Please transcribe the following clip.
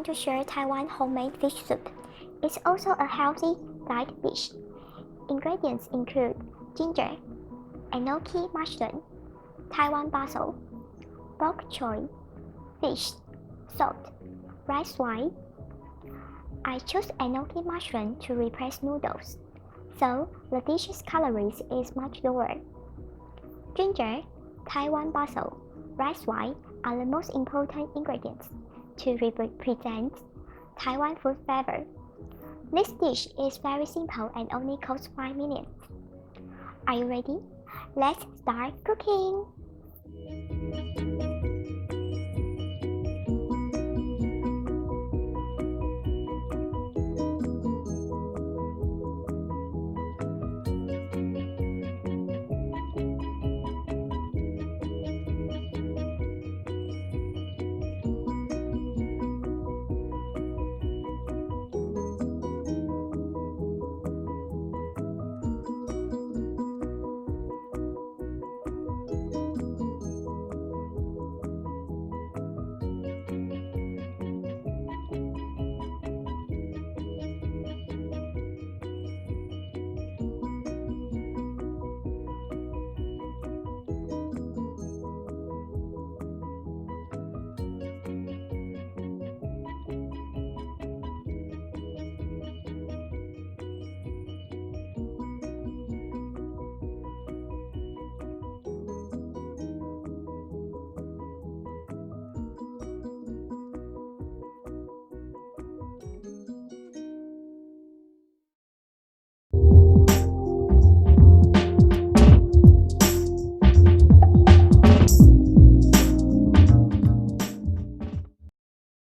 want to share Taiwan homemade fish soup. It's also a healthy side dish. Ingredients include ginger, enoki mushroom, Taiwan basil, bok choy, fish, salt, rice wine. I chose enoki mushroom to replace noodles, so the dish's calories is much lower. Ginger, Taiwan basil, rice wine are the most important ingredients to represent Taiwan food flavor. This dish is very simple and only costs 5 minutes. Are you ready? Let's start cooking!